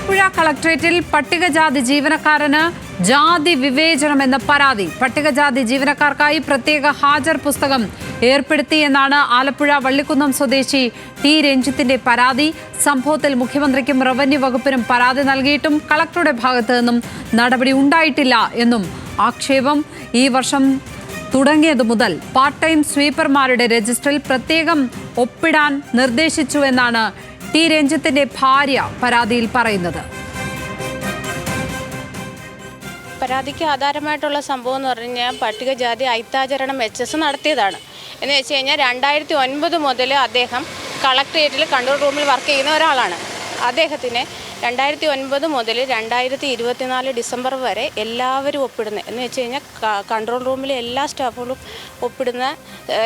ആലപ്പുഴ കളക്ടറേറ്റിൽ പട്ടികജാതി ജീവനക്കാരന് ജാതി വിവേചനം എന്ന പരാതി. പട്ടികജാതി ജീവനക്കാർക്കായി പ്രത്യേക ഹാജർ പുസ്തകം ഏർപ്പെടുത്തിയെന്നാണ് ആലപ്പുഴ വള്ളിക്കുന്നം സ്വദേശി ടി രഞ്ജിത്തിന്റെ പരാതി. സംഭവത്തിൽ മുഖ്യമന്ത്രിക്കും റവന്യൂ വകുപ്പിനും പരാതി നൽകിയിട്ടും കളക്ടറുടെ ഭാഗത്തു നിന്നും നടപടി ഉണ്ടായിട്ടില്ല എന്നും ആക്ഷേപം. ഈ വർഷം തുടങ്ങിയതു മുതൽ പാർട്ട് ടൈം സ്വീപ്പർമാരുടെ രജിസ്റ്ററിൽ പ്രത്യേകം ഒപ്പിടാൻ നിർദ്ദേശിച്ചുവെന്നാണ് ടി രഞ്ജിത്തിന്റെ ഭാര്യ പരാതിയിൽ പറയുന്നത്. പരാതിക്ക് ആധാരമായിട്ടുള്ള സംഭവം എന്ന് പറഞ്ഞാൽ പട്ടികജാതി ഐത്താചരണം HS നടത്തിയതാണ്. എന്ന് വെച്ച് കഴിഞ്ഞാൽ 2009 മുതൽ അദ്ദേഹം കളക്ടറേറ്റിൽ കൺട്രോൾ റൂമിൽ വർക്ക് ചെയ്യുന്ന ഒരാളാണ്. അദ്ദേഹത്തിന് 2009 മുതൽ 2024 ഡിസംബർ വരെ എല്ലാവരും ഒപ്പിടുന്നത് എന്ന് വെച്ച് കഴിഞ്ഞാൽ കൺട്രോൾ റൂമിലെ എല്ലാ സ്റ്റാഫുകളും ഒപ്പിടുന്ന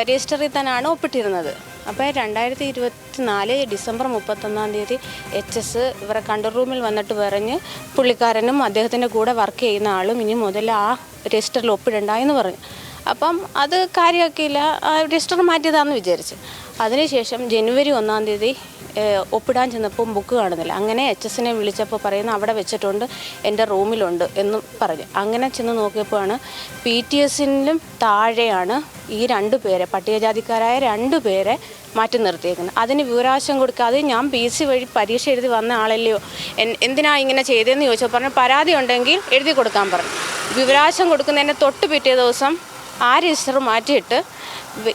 രജിസ്റ്ററിൽ തന്നെയാണ് ഒപ്പിട്ടിരുന്നത്. അപ്പോൾ 2024 ഡിസംബർ 31 HS ഇവരെ കൺട്രോൾ റൂമിൽ വന്നിട്ട് പറഞ്ഞ് പുള്ളിക്കാരനും അദ്ദേഹത്തിൻ്റെ കൂടെ വർക്ക് ചെയ്യുന്ന ആളും ഇനി മുതൽ ആ രജിസ്റ്ററിൽ ഒപ്പിടണ്ട എന്ന് പറഞ്ഞു. അപ്പം അത് കാര്യമാക്കിയില്ല, രജിസ്റ്റർ മാറ്റിയതാണെന്ന് വിചാരിച്ചു. അതിനുശേഷം ജനുവരി 1 ഒപ്പിടാൻ ചെന്നപ്പോൾ ബുക്ക് കാണുന്നില്ല. അങ്ങനെ HSനെ വിളിച്ചപ്പോൾ പറയുന്നത് അവിടെ വെച്ചിട്ടുണ്ട്, എൻ്റെ റൂമിലുണ്ട് എന്നും പറഞ്ഞു. അങ്ങനെ ചെന്ന് നോക്കിയപ്പോഴാണ് PTSനും താഴെയാണ് ഈ 2 പേരെ, പട്ടികജാതിക്കാരായ 2 പേരെ മാറ്റി നിർത്തിയേക്കുന്നത്. അതിന് വിവരാവകാശം കൊടുക്കാതെ ഞാൻ PC വഴി പരീക്ഷ എഴുതി വന്ന ആളല്ലയോ, എന്തിനാ ഇങ്ങനെ ചെയ്തതെന്ന് ചോദിച്ചപ്പോൾ പറഞ്ഞു പരാതി ഉണ്ടെങ്കിൽ എഴുതി കൊടുക്കാൻ പറഞ്ഞു. വിവരാവകാശം കൊടുക്കുന്നതിന് തൊട്ട് പിറ്റേ ദിവസം ആ രജിസ്റ്റർ മാറ്റിയിട്ട്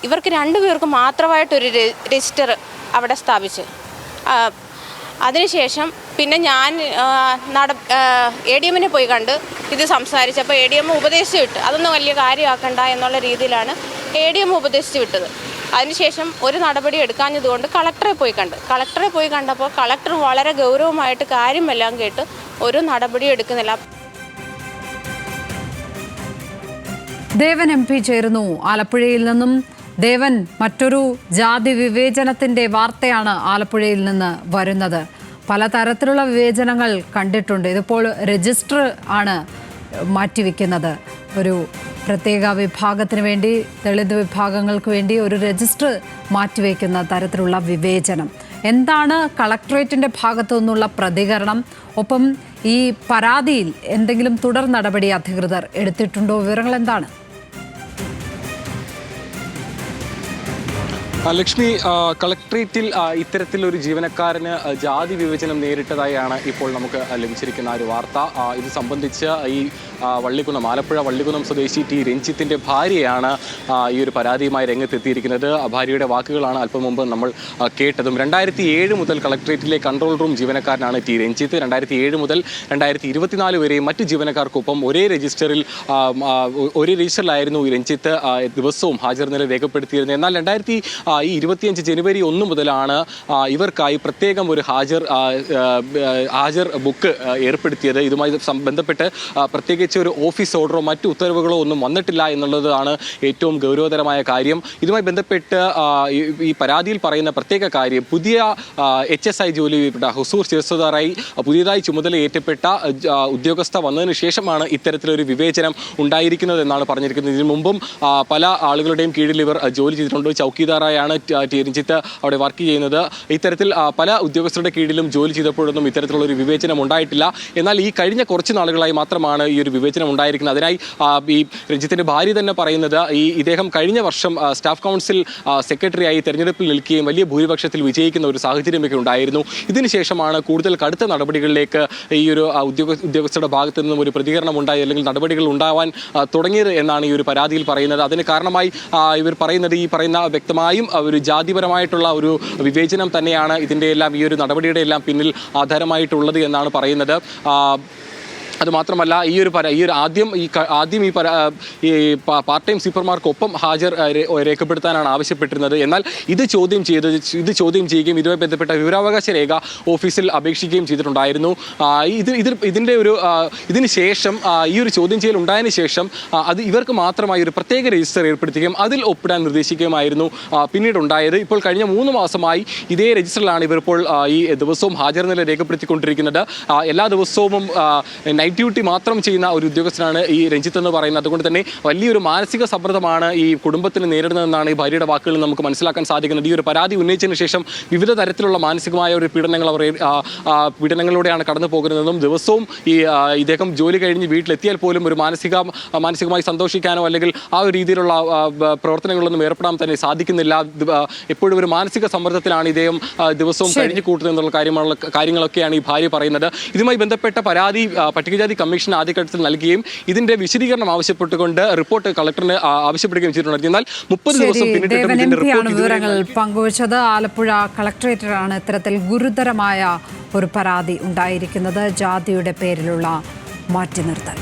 ഇവർക്ക് 2 പേർക്ക് മാത്രമായിട്ടൊരു രജിസ്റ്റർ അവിടെ സ്ഥാപിച്ചു. അതിനുശേഷം പിന്നെ ഞാൻ ADMനെ പോയി കണ്ട് ഇത് സംസാരിച്ചപ്പോൾ ADM ഉപദേശിച്ച് വിട്ട് അതൊന്നും വലിയ കാര്യമാക്കണ്ട എന്നുള്ള രീതിയിലാണ് ADM ഉപദേശിച്ച് വിട്ടത്. അതിനുശേഷം ഒരു നടപടി എടുക്കാഞ്ഞതുകൊണ്ട് കളക്ടറെ പോയി കണ്ടപ്പോൾ കളക്ടർ വളരെ ഗൗരവമായിട്ട് കാര്യമെല്ലാം കേട്ട് ഒരു നടപടി എടുക്കുന്നില്ല. ദേവൻ MP ചേരുന്നു ആലപ്പുഴയിൽ നിന്നും. ദേവൻ, മറ്റൊരു ജാതി വിവേചനത്തിന്റെ വാർത്തയാണ് ആലപ്പുഴയിൽ നിന്ന് വരുന്നത്. പലതരത്തിലുള്ള വിവേചനങ്ങൾ കണ്ടിട്ടുണ്ട്. ഇതിപ്പോൾ രജിസ്റ്റർ ആണ് മാറ്റിവെക്കുന്നത്. ഒരു പ്രത്യേക വിഭാഗത്തിന് വേണ്ടി, ദളിത് വിഭാഗങ്ങൾക്ക് വേണ്ടി ഒരു രജിസ്റ്റർ മാറ്റിവെക്കുന്ന തരത്തിലുള്ള വിവേചനം. എന്താണ് കളക്ടറേറ്റിന്റെ ഭാഗത്തു നിന്നുള്ള പ്രതികരണം? ഒപ്പം ഈ പരാതിയിൽ എന്തെങ്കിലും തുടർ നടപടി അധികൃതർ എടുത്തിട്ടുണ്ടോ? വിവരങ്ങൾ എന്താണ്? ലക്ഷ്മി, കളക്ട്രേറ്റിൽ ഇത്തരത്തിലൊരു ജീവനക്കാരന് ജാതി വിവേചനം നേരിട്ടതായാണ് ഇപ്പോൾ നമുക്ക് ലഭിച്ചിരിക്കുന്ന ഒരു വാർത്ത. ഇത് സംബന്ധിച്ച് ഈ ആലപ്പുഴ വള്ളിക്കുന്നം സ്വദേശി ടി രഞ്ജിത്തിൻ്റെ ഭാര്യയാണ് ഈ ഒരു പരാതിയുമായി രംഗത്തെത്തിയിരിക്കുന്നത്. ഭാര്യയുടെ വാക്കുകളാണ് അല്പം മുമ്പ് നമ്മൾ കേട്ടതും. 2007 മുതൽ കളക്ട്രേറ്റിലെ കൺട്രോൾ റൂം ജീവനക്കാരനാണ് ടി രഞ്ജിത്ത്. 2007 മുതൽ 2024 വരെയും മറ്റ് ജീവനക്കാർക്കൊപ്പം ഒരേ രജിസ്റ്ററിലായിരുന്നു ഈ രഞ്ജിത്ത് ദിവസവും ഹാജർ നില രേഖപ്പെടുത്തിയിരുന്നത്. എന്നാൽ 2025 ജനുവരി 1 മുതലാണ് ഇവർക്കായി പ്രത്യേകം ഒരു ഹാജർ ബുക്ക് ഏർപ്പെടുത്തിയത്. ഇതുമായി ബന്ധപ്പെട്ട് പ്രത്യേകിച്ച് ഒരു ഓഫീസ് ഓർഡറോ മറ്റു ഉത്തരവുകളോ ഒന്നും വന്നിട്ടില്ല എന്നുള്ളതാണ് ഏറ്റവും ഗൗരവതരമായ കാര്യം. ഇതുമായി ബന്ധപ്പെട്ട് ഈ പരാതിയിൽ പറയുന്ന പ്രത്യേക കാര്യം, പുതിയ HSI ജോലി ഹുസൂർ ശിരസ്സുദാറായി പുതിയതായി ചുമതലയേറ്റപ്പെട്ട ഉദ്യോഗസ്ഥ വന്നതിന് ശേഷമാണ് ഇത്തരത്തിലൊരു വിവേചനം ഉണ്ടായിരിക്കുന്നത് എന്നാണ് പറഞ്ഞിരിക്കുന്നത്. ഇതിനു മുമ്പും പല ആളുകളുടെയും കീഴിൽ ഇവർ ജോലി ചെയ്തിട്ടുണ്ട്. ചൗക്കിദാറായാണ് രഞ്ജിത്ത് അവിടെ വർക്ക് ചെയ്യുന്നത്. ഇത്തരത്തിൽ പല ഉദ്യോഗസ്ഥരുടെ കീഴിലും ജോലി ചെയ്തപ്പോഴൊന്നും ഇത്തരത്തിലുള്ളൊരു വിവേചനം ഉണ്ടായിട്ടില്ല. എന്നാൽ ഈ കഴിഞ്ഞ കുറച്ച് നാളുകളായി മാത്രമാണ് ഈ ഒരു വിവേചനം ഉണ്ടായിരിക്കുന്നത്. അതിനായി ഈ രഞ്ജിത്തിന്റെ ഭാര്യ തന്നെ പറയുന്നത്, ഇദ്ദേഹം കഴിഞ്ഞ വർഷം സ്റ്റാഫ് കൗൺസിൽ സെക്രട്ടറിയായി തെരഞ്ഞെടുപ്പിൽ നിൽക്കുകയും വലിയ ഭൂരിപക്ഷത്തിൽ വിജയിക്കുന്ന ഒരു സാഹചര്യമൊക്കെ ഉണ്ടായിരുന്നു. ഇതിനുശേഷമാണ് കൂടുതൽ കടുത്ത നടപടികളിലേക്ക് ഈ ഒരു ഉദ്യോഗസ്ഥരുടെ ഭാഗത്തു നിന്നും ഒരു പ്രതികരണം ഉണ്ടായി, അല്ലെങ്കിൽ നടപടികൾ ഉണ്ടാവാൻ തുടങ്ങിയത് എന്നാണ് ഈ ഒരു പരാതിയിൽ പറയുന്നത്. അതിന് കാരണമായി ഇവർ പറയുന്നത്, ഈ പറയുന്ന വ്യക്തമായും ഒരു ജാതിപരമായിട്ടുള്ള ഒരു വിവേചനം തന്നെയാണ് ഈ ഒരു നടപടിയുടെ എല്ലാം പിന്നിൽ ആധാരമായിട്ടുള്ളത് എന്നാണ് പറയുന്നത്. അതുമാത്രമല്ല, ആദ്യം ഈ പാർട്ട് ടൈം സ്വീപ്പർമാർക്കൊപ്പം ഹാജർ രേഖപ്പെടുത്താനാണ് ആവശ്യപ്പെട്ടിരുന്നത്. എന്നാൽ ഇത് ചോദ്യം ചെയ്യുകയും ഇതുമായി ബന്ധപ്പെട്ട വിവരാവകാശ രേഖ ഓഫീസിൽ അപേക്ഷിക്കുകയും ചെയ്തിട്ടുണ്ടായിരുന്നു. ഇതിന് ശേഷം ഈ ഒരു ചോദ്യം ചെയ്യൽ ഉണ്ടായതിനു ശേഷം അത് ഇവർക്ക് മാത്രമായി ഒരു പ്രത്യേക രജിസ്റ്റർ ഏർപ്പെടുത്തുകയും അതിൽ ഒപ്പിടാൻ നിർദ്ദേശിക്കുകയുമായിരുന്നു പിന്നീട് ഉണ്ടായത്. ഇപ്പോൾ കഴിഞ്ഞ 3 മാസമായി ഇതേ രജിസ്റ്ററിലാണ് ഇവർ ഇപ്പോൾ ഈ ദിവസവും ഹാജർ നില രേഖപ്പെടുത്തിക്കൊണ്ടിരിക്കുന്നത്. എല്ലാ ദിവസവും നൈറ്റ് നൈറ്റ് ഡ്യൂട്ടി മാത്രം ചെയ്യുന്ന ഒരു ഉദ്യോഗസ്ഥനാണ് ഈ രഞ്ജിത്ത് എന്ന് പറയുന്നത്. അതുകൊണ്ട് തന്നെ വലിയൊരു മാനസിക സമ്മർദ്ദമാണ് ഈ കുടുംബത്തിന് നേരിടുന്നതെന്നാണ് ഈ ഭാര്യയുടെ വാക്കുകളിൽ നമുക്ക് മനസ്സിലാക്കാൻ സാധിക്കുന്നത്. ഈ ഒരു പരാതി ഉന്നയിച്ചതിന് ശേഷം വിവിധ തരത്തിലുള്ള മാനസികമായ ഒരു പീഡനങ്ങളിലൂടെയാണ് കടന്നു പോകുന്നതെന്നും ദിവസവും ഇദ്ദേഹം ജോലി കഴിഞ്ഞ് വീട്ടിലെത്തിയാൽ പോലും ഒരു മാനസികമായി സന്തോഷിക്കാനോ അല്ലെങ്കിൽ ആ ഒരു രീതിയിലുള്ള പ്രവർത്തനങ്ങളിലൊന്നും ഏർപ്പെടാൻ തന്നെ സാധിക്കുന്നില്ല. എപ്പോഴും ഒരു മാനസിക സമ്മർദ്ദത്തിലാണ് ഇദ്ദേഹം ദിവസവും കഴിഞ്ഞു കൂട്ടുന്നത് എന്നുള്ള കാര്യങ്ങളൊക്കെയാണ് ഈ ഭാര്യ പറയുന്നത്. ഇതുമായി ബന്ധപ്പെട്ട പരാതി പട്ടികജാതി കമ്മീഷൻ ആദ്യഘട്ടത്തിൽ നൽകുകയും ഇതിന്റെ വിശദീകരണം ആവശ്യപ്പെട്ടുകൊണ്ട് റിപ്പോർട്ട് കളക്ടറിന് ആവശ്യപ്പെടുകയും ചെയ്തിട്ടുണ്ട്. എന്നാൽ 30 ദിവസം പിന്നിട്ടിട്ടും വിവരങ്ങൾ പങ്കുവച്ചത്. ആലപ്പുഴ കളക്ടറേറ്റിലാണ് ഇത്തരത്തിൽ ഗുരുതരമായ ഒരു പരാതി ഉണ്ടായിരിക്കുന്നത്, ജാതിയുടെ പേരിലുള്ള മാറ്റി നിർത്തൽ.